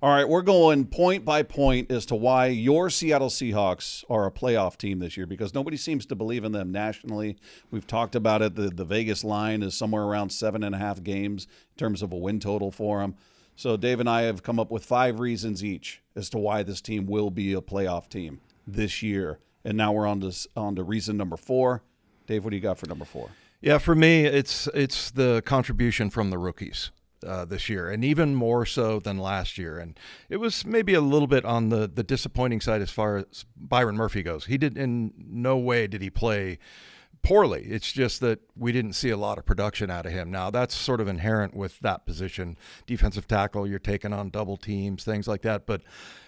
All right, we're going point by point as to why your Seattle Seahawks are a playoff team this year, because nobody seems to believe in them nationally. We've talked about it. The Vegas line is somewhere around 7.5 games in terms of a win total for them. So Dave and I have come up with 5 reasons each as to why this team will be a playoff team this year. And now we're on to reason number 4. Dave, what do you got for number 4? Yeah, for me, it's the contribution from the rookies this year, and even more so than last year. And it was maybe a little bit on the disappointing side as far as Byron Murphy goes. He did in no way did he play poorly. It's just that we didn't see a lot of production out of him. Now, that's sort of inherent with that position. Defensive tackle, you're taking on double teams, things like that. But,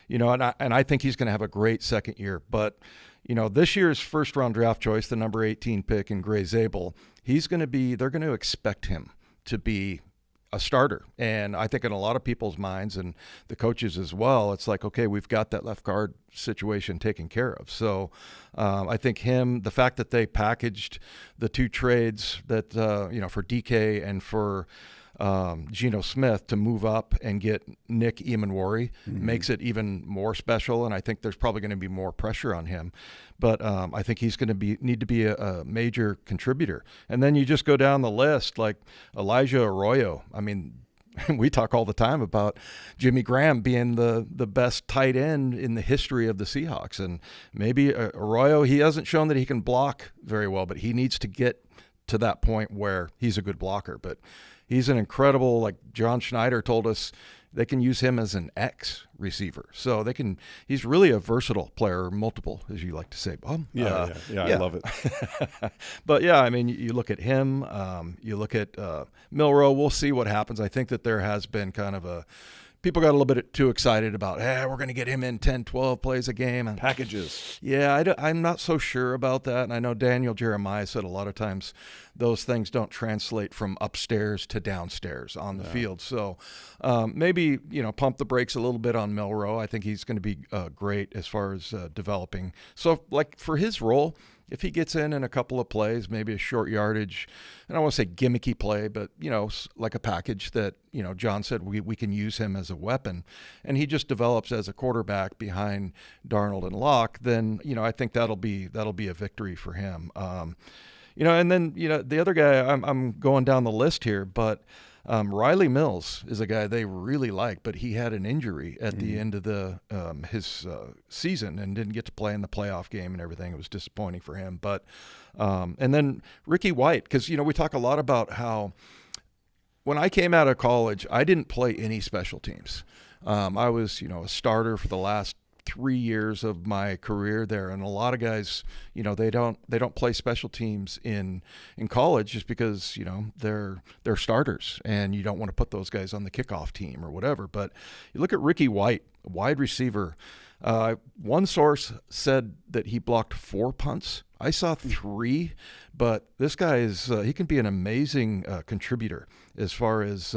and I think he's going to have a great second year. But, this year's first-round draft choice, the number 18 pick in Gray Zabel, they're going to expect him to be a starter. And I think in a lot of people's minds, and the coaches as well, it's like, okay, we've got that left guard situation taken care of. So I think the fact that they packaged the 2 trades that, for DK and for Geno Smith to move up and get Nick Emanwari makes it even more special. And I think there's probably going to be more pressure on him. But I think he's going to need to be a major contributor. And then you just go down the list, like Elijah Arroyo. I mean, we talk all the time about Jimmy Graham being the best tight end in the history of the Seahawks. And maybe Arroyo, he hasn't shown that he can block very well, but he needs to get to that point where he's a good blocker. But he's an incredible, like John Schneider told us, they can use him as an X receiver. So he's really a versatile player, multiple, as you like to say, Bob. Yeah, I love it. But yeah, I mean, you look at him, you look at Milroe, we'll see what happens. I think that there has been kind of people got a little bit too excited about, we're going to get him in 10, 12 plays a game. And packages. Yeah, I'm not so sure about that. And I know Daniel Jeremiah said a lot of times those things don't translate from upstairs to downstairs on the field. So maybe, pump the brakes a little bit on Milroe. I think he's going to be great as far as developing. So, like, for his role, if he gets in a couple of plays, maybe a short yardage, and I don't want to say gimmicky play, but, like a package that, John said we can use him as a weapon, and he just develops as a quarterback behind Darnold and Locke, then, I think that'll be a victory for him. And then, the other guy, I'm going down the list here, but Riley Mills is a guy they really like, but he had an injury at the end of his season and didn't get to play in the playoff game and everything. It was disappointing for him. But and then Ricky White, because we talk a lot about how when I came out of college, I didn't play any special teams. I was a starter for the last 3 years of my career there, and a lot of guys, they don't play special teams in college just because they're starters, and you don't want to put those guys on the kickoff team or whatever. But you look at Ricky White, wide receiver. One source said that he blocked 4 punts. I saw 3, but this guy he can be an amazing contributor as far as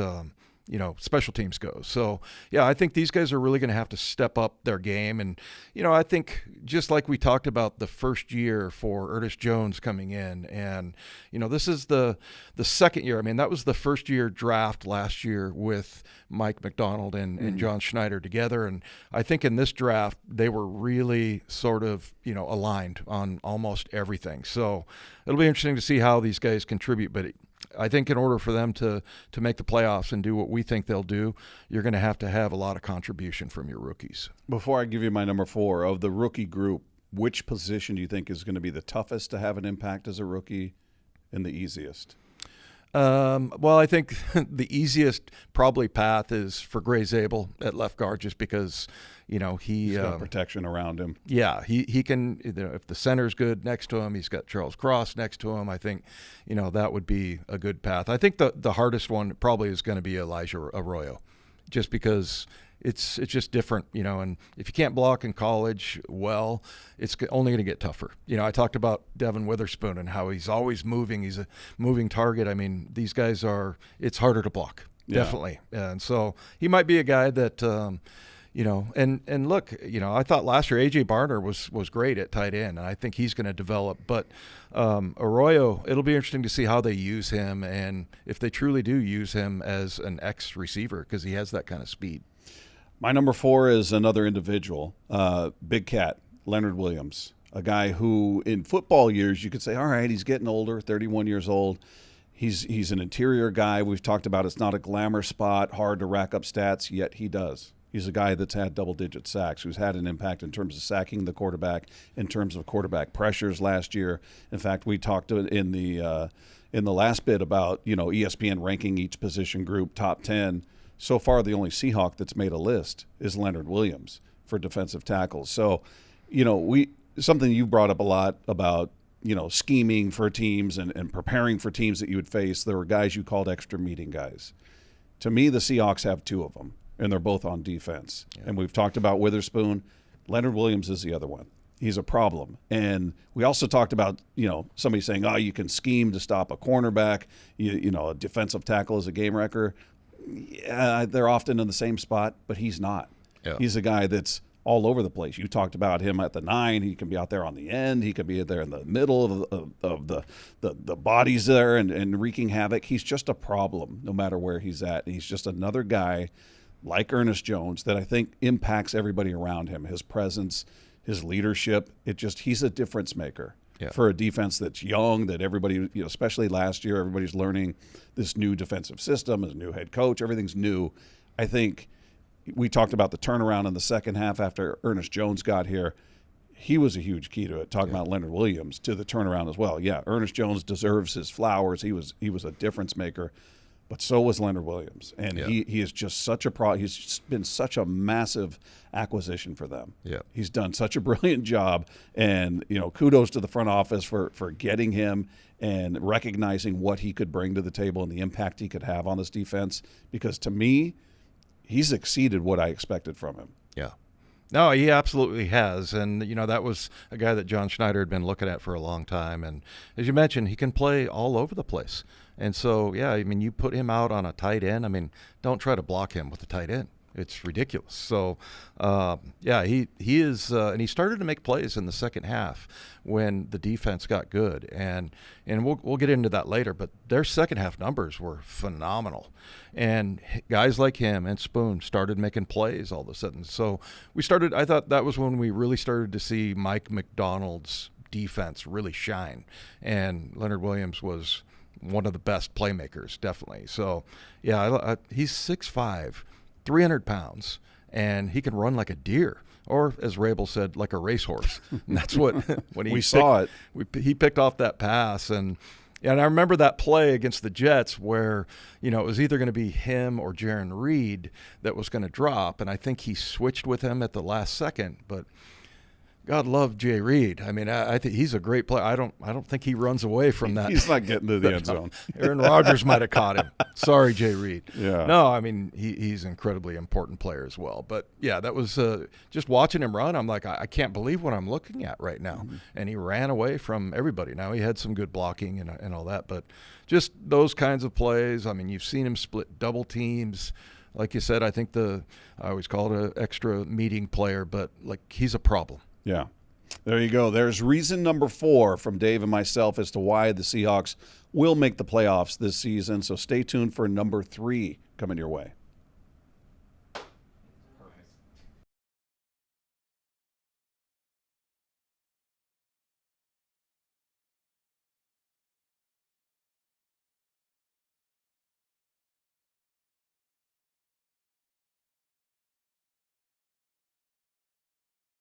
special teams goes. So, yeah, I think these guys are really going to have to step up their game. And, I think just like we talked about the first year for Ernest Jones coming in, and, this is the second year. I mean, that was the first year draft last year with Mike McDonald and John Schneider together. And I think in this draft, they were really sort of, aligned on almost everything. So it'll be interesting to see how these guys contribute. But I think in order for them to make the playoffs and do what we think they'll do, you're going to have a lot of contribution from your rookies. Before I give you my number 4, of the rookie group, which position do you think is going to be the toughest to have an impact as a rookie and the easiest? Well, I think the easiest probably path is for Gray Zabel at left guard, just because, he's got protection around him. Yeah, he can, if the center's good next to him, he's got Charles Cross next to him. I think, that would be a good path. I think the hardest one probably is going to be Elijah Arroyo, just because it's just different, and if you can't block in college, well, it's only going to get tougher. I talked about Devin Witherspoon and how he's always moving. He's a moving target. I mean, these guys it's harder to block, definitely. And so he might be a guy that, and look, I thought last year A.J. Barner was great at tight end, and I think he's going to develop. But Arroyo, it'll be interesting to see how they use him, and if they truly do use him as an X receiver, because he has that kind of speed. My number 4 is another individual, Big Cat, Leonard Williams, a guy who in football years you could say, all right, he's getting older, 31 years old. He's an interior guy. We've talked about it's not a glamour spot, hard to rack up stats, yet he does. He's a guy that's had double-digit sacks, who's had an impact in terms of sacking the quarterback, in terms of quarterback pressures last year. In fact, we talked in the last bit about ESPN ranking each position group top 10. So far, the only Seahawk that's made a list is Leonard Williams for defensive tackles. So, something you brought up a lot about scheming for teams and preparing for teams that you would face. There were guys you called extra meeting guys. To me, the Seahawks have 2 of them, and they're both on defense. Yeah. And we've talked about Witherspoon. Leonard Williams is the other one. He's a problem. And we also talked about, somebody saying, oh, you can scheme to stop a cornerback. A defensive tackle is a game wrecker. Yeah, they're often in the same spot, but he's not. Yeah. He's a guy that's all over the place. You talked about him at the 9. He can be out there on the end. He could be there in the middle of the bodies there and wreaking havoc. He's just a problem no matter where he's at. He's just another guy like Ernest Jones that I think impacts everybody around him. His presence, his leadership, he's a difference maker. Yeah. For a defense that's young, that everybody, especially last year, everybody's learning this new defensive system, a new head coach, everything's new. I think we talked about the turnaround in the second half after Ernest Jones got here. He was a huge key to it, talking about Leonard Williams, to the turnaround as well. Yeah, Ernest Jones deserves his flowers. He was a difference maker, but so was Leonard Williams. And he is just such a he's been such a massive acquisition for them. Yeah. He's done such a brilliant job. And, kudos to the front office for getting him and recognizing what he could bring to the table and the impact he could have on this defense. Because to me, he's exceeded what I expected from him. Yeah. No, he absolutely has. And, that was a guy that John Schneider had been looking at for a long time. And as you mentioned, he can play all over the place. And so, you put him out on a tight end. Don't try to block him with the tight end. It's ridiculous. So, he is, and he started to make plays in the second half when the defense got good, and we'll get into that later. But their second half numbers were phenomenal, and guys like him and Spoon started making plays all of a sudden. So I thought that was when we really started to see Mike McDonald's defense really shine, and Leonard Williams was one of the best playmakers, definitely. So, he's 6'5", 300 pounds, and he can run like a deer, or as Rabel said, like a racehorse. And that's what when he he picked off that pass, and I remember that play against the Jets where it was either going to be him or Jaron Reed that was going to drop, and I think he switched with him at the last second, but. God love Jay Reed. I think he's a great player. I don't think he runs away from that. He's not getting to the end zone. Aaron Rodgers might have caught him. Sorry, Jay Reed. Yeah. No, he's an incredibly important player as well. But that was just watching him run. I'm like, I can't believe what I'm looking at right now. Mm-hmm. And he ran away from everybody. Now he had some good blocking and all that, but just those kinds of plays. You've seen him split double teams. Like you said, I think I always call it an extra meeting player, but he's a problem. Yeah. There you go. There's reason number 4 from Dave and myself as to why the Seahawks will make the playoffs this season. So stay tuned for number 3 coming your way.